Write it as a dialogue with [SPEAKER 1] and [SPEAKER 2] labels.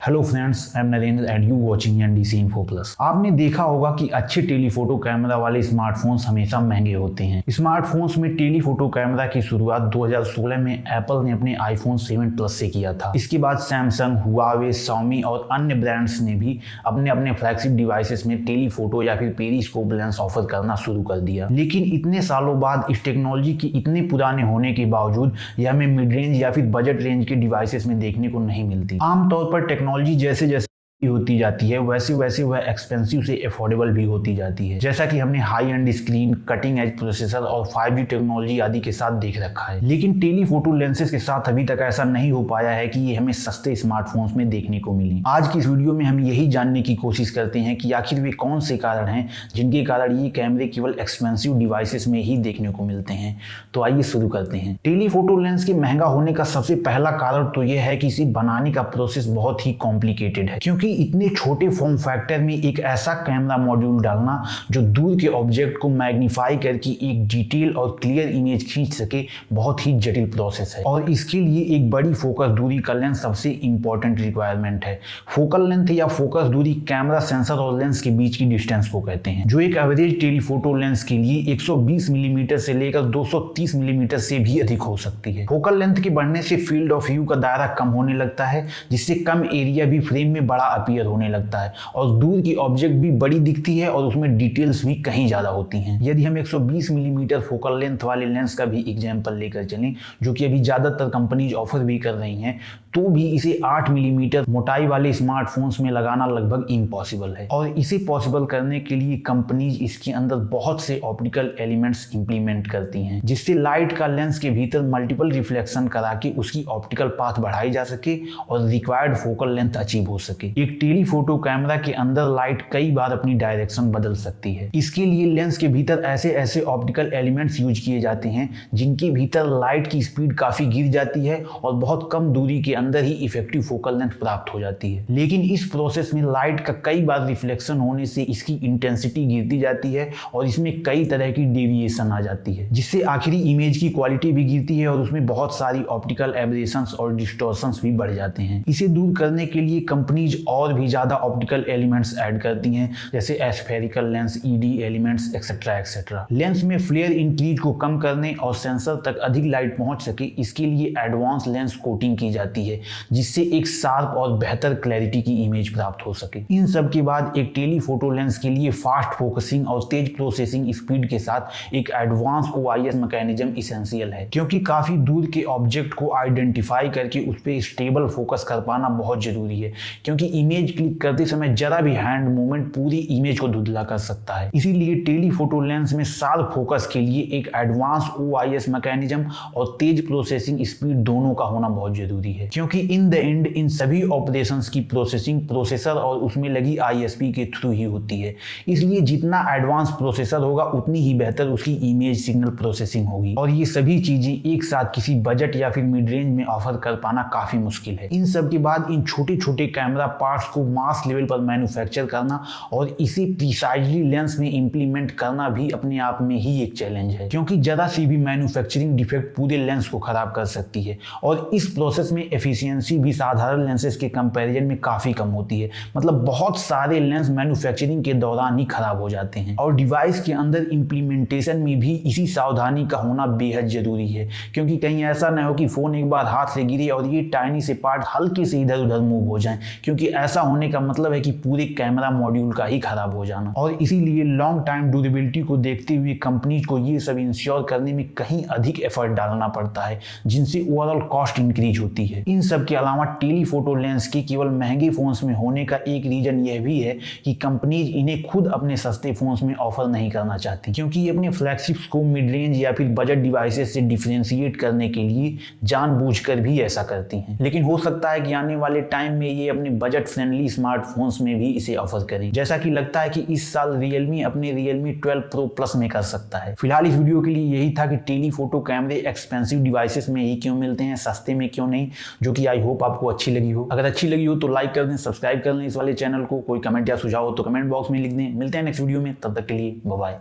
[SPEAKER 1] Hello friends, I am Narendra and you watching NDC info plus. आपने देखा होगा कि अच्छे टेलीफोटो कैमरा वाले स्मार्टफोन्स हमेशा महंगे होते हैं। स्मार्टफोन्स में टेलीफोटो कैमरा की शुरुआत 2016 में एप्पल ने अपने आईफोन 7 प्लस से किया था। इसके बाद सैमसंग, हुआवे, शाओमी और अन्य ब्रांड्स ने भी अपने अपने फ्लैगशिप डिवाइसेस में टेलीफोटो या फिर पेरिस्कोप लेंस ऑफर करना शुरू कर दिया। लेकिन इतने सालों बाद इस टेक्नोलॉजी के इतने पुराने होने के बावजूद यह हमें मिड रेंज या फिर बजट रेंज के डिवाइसेस में देखने को नहीं मिलती। आमतौर पर टेक्नोलॉजी जैसे जैसे होती जाती है वैसे वैसे वह एक्सपेंसिव से अफोर्डेबल भी होती जाती है। जैसा कि हमने high and screen, cutting edge processor और 5G टेक्नोलॉजी आदि के साथ देख रखा है। लेकिन टेलीफोटो लेंसेज के साथ अभी तक ऐसा नहीं हो पाया है कि ये हमें सस्ते स्मार्टफोन्स में देखने को मिले। आज की इस वीडियो में हम यही जानने की कोशिश करते हैं कि आखिर वे कौन से कारण हैं जिनके कारण ये कैमरे केवल एक्सपेंसिव डिवाइसेस में ही देखने को मिलते हैं। तो आइए शुरू करते हैं। टेलीफोटो लेंस के महंगा होने का सबसे पहला कारण तो यह है कि इसे बनाने का प्रोसेस बहुत ही कॉम्प्लिकेटेड है, क्योंकि इतने छोटे फॉर्म फैक्टर में एक ऐसा कैमरा मॉड्यूल डालना जो दूर के ऑब्जेक्ट को मैग्नीफाई करके एक डिटेल और क्लियर इमेज खींच सके बहुत ही जटिल प्रोसेस है। और इसके लिए एक बड़ी फोकस दूरी का लेंस सबसे इंपॉर्टेंट रिक्वायरमेंट है। फोकल लेंथ या फोकस दूरी कैमरा सेंसर और लेंस के बीच की डिस्टेंस को कहते हैं, जो एक एवरेज टेलीफोटो लेंस के लिए 120 मिलीमीटर से लेकर 230 मिलीमीटर से भी अधिक हो सकती है। फोकल लेंथ के बढ़ने से फील्ड ऑफ व्यू का दायरा कम होने लगता है, जिससे कम एरिया भी फ्रेम में बड़ा अपीयर होने लगता है और दूर की ऑब्जेक्ट भी बड़ी दिखती है और उसमें डिटेल्स भी कहीं ज्यादा होती हैं। यदि हम 120 मिलीमीटर फोकल लेंथ वाले लेंस का भी एग्जांपल लेकर चलें, जो कि अभी ज्यादातर कंपनीज ऑफर भी कर रही हैं, तो भी इसे 8 मिलीमीटर मोटाई वाले स्मार्टफोन्स में लगाना लगभग इम्पॉसिबल है। और इसे पॉसिबल करने के लिए कंपनीज इसके अंदर बहुत से ऑप्टिकल एलिमेंट्स इंप्लीमेंट करती हैं, जिससे लाइट का लेंस के भीतर मल्टीपल रिफ्लेक्शन करा के उसकी ऑप्टिकल पाथ बढ़ाई जा सके और रिक्वायर्ड फोकल लेंथ अचीव हो सके। एक टेलीफोटो कैमरा के अंदर लाइट कई बार अपनी डायरेक्शन बदल सकती है। इसके लिए लेंस के भीतर ऐसे ऐसे ऑप्टिकल एलिमेंट्स यूज किए जाते हैं जिनके भीतर लाइट की स्पीड काफी गिर जाती है और बहुत कम दूरी के अंदर ही इफेक्टिव फोकल लेंथ प्राप्त हो जाती है। लेकिन इस प्रोसेस में लाइट का कई बार रिफ्लेक्शन होने से इसकी इंटेंसिटी गिरती जाती है और इसमें कई तरह की डेविएशन आ जाती है, जिससे आखिरी इमेज की क्वालिटी भी गिरती है और उसमें बहुत सारी ऑप्टिकल एब्रेशंस और डिस्टॉर्शंस भी बढ़ जाते हैं। इसे दूर करने के लिए कंपनीज और भी ज्यादा ऑप्टिकल एलिमेंट्स ऐड करती हैं, जैसे aspherical lens, ED elements et cetera et cetera. Lens में फ्लेयर इंक्रीज को कम करने और सेंसर तक अधिक लाइट पहुंच सके, इसके लिए एडवांस लेंस कोटिंग की जाती है, जिससे एक शार्प और बेहतर क्लैरिटी की इमेज प्राप्त हो सके। इन सब के बाद एक टेलीफोटो लेंस के लिए फास्ट फोकसिंग और तेज प्रोसेसिंग स्पीड के साथ एक एडवांस OIS मैकेनिज्म इसेंशियल है, क्योंकि काफी दूर के ऑब्जेक्ट को आइडेंटिफाई करके उस पर स्टेबल फोकस कर पाना बहुत जरूरी है, क्योंकि इमेज क्लिक करते समय जरा भी हैंड मूवमेंट पूरी इमेज को धुंधला कर सकता है। इसीलिए टेलीफोटो लेंस में शार्प फोकस के लिए एक एडवांस OIS मैकेनिज्म और तेज प्रोसेसिंग स्पीड दोनों का होना बहुत जरूरी है, क्योंकि इन द एंड इन सभी ऑपरेशंस की प्रोसेसिंग प्रोसेसर और उसमें लगी ISP के थ्रू ही होती है। इसलिए जितना एडवांस प्रोसेसर होगा उतनी ही बेहतर उसकी इमेज सिग्नल प्रोसेसिंग होगी, और ये सभी चीजें एक साथ किसी बजट या फिर मिड रेंज में ऑफर कर पाना काफी मुश्किल है। इन सब के बाद इन छोटे छोटे कैमरा पार्ट्स को मास लेवल पर मैन्युफैक्चर करना और इसे प्रिसाइजली लेंस में इंप्लीमेंट करना भी अपने आप में ही एक चैलेंज है, क्योंकि जरा सी भी मैन्युफैक्चरिंग डिफेक्ट पूरे लेंस को खराब कर सकती है। और इस प्रोसेस में एफिशिएंसी भी साधारण लेंसेज के कंपैरिजन में काफी कम होती है। मतलब बहुत सारे लेंस मैन्युफैक्चरिंग के दौरान ही खराब हो जाते हैं, और डिवाइस के अंदर इंप्लीमेंटेशन में भी इसी सावधानी का होना बेहद जरूरी है, क्योंकि कहीं ऐसा न हो कि फोन एक बार हाथ से गिरे और ये टाइनी से पार्ट हल्के से इधर उधर मूव हो जाए, क्योंकि ऐसा होने का मतलब है कि पूरे कैमरा मॉड्यूल का ही खराब हो जाना। और इसीलिए लॉन्ग टाइम ड्यूरेबिलिटी को देखते हुए कंपनी को ये सब इंश्योर करने में कहीं अधिक एफर्ट डालना पड़ता है, जिनसे ओवरऑल कॉस्ट इंक्रीज होती है। इन सब के अलावा टेलीफोटो लेंस के केवल महंगे फोन्स में होने का एक रीजन यह भी है कि कंपनीज इन्हें खुद अपने सस्ते फोन्स में ऑफर नहीं करना चाहती, क्योंकि ये अपने फ्लैगशिप्स को मिड रेंज या फिर बजट डिवाइसेस से डिफरेंशिएट करने के लिए जानबूझकर भी ऐसा करती हैं। लेकिन हो सकता है कि आने वाले टाइम में ये अपने बजट फ्रेंडली स्मार्टफोन्स में भी इसे ऑफर करें, जैसा कि लगता है कि इस साल रियलमी अपने रियलमी 12 प्रो प्लस में कर सकता है। फिलहाल इस वीडियो के लिए यही था कि टेलीफोटो कैमरे एक्सपेंसिव डिवाइसेस में ही क्यों मिलते हैं, सस्ते में क्यों नहीं, जो कि आई होप आपको अच्छी लगी हो। अगर अच्छी लगी हो तो लाइक कर दें, सब्सक्राइब कर लें इस वाले चैनल को। कोई कमेंट या सुझाव हो तो कमेंट बॉक्स में लिख दें। मिलते हैं नेक्स्ट वीडियो में, तब तक के लिए बाय बाय।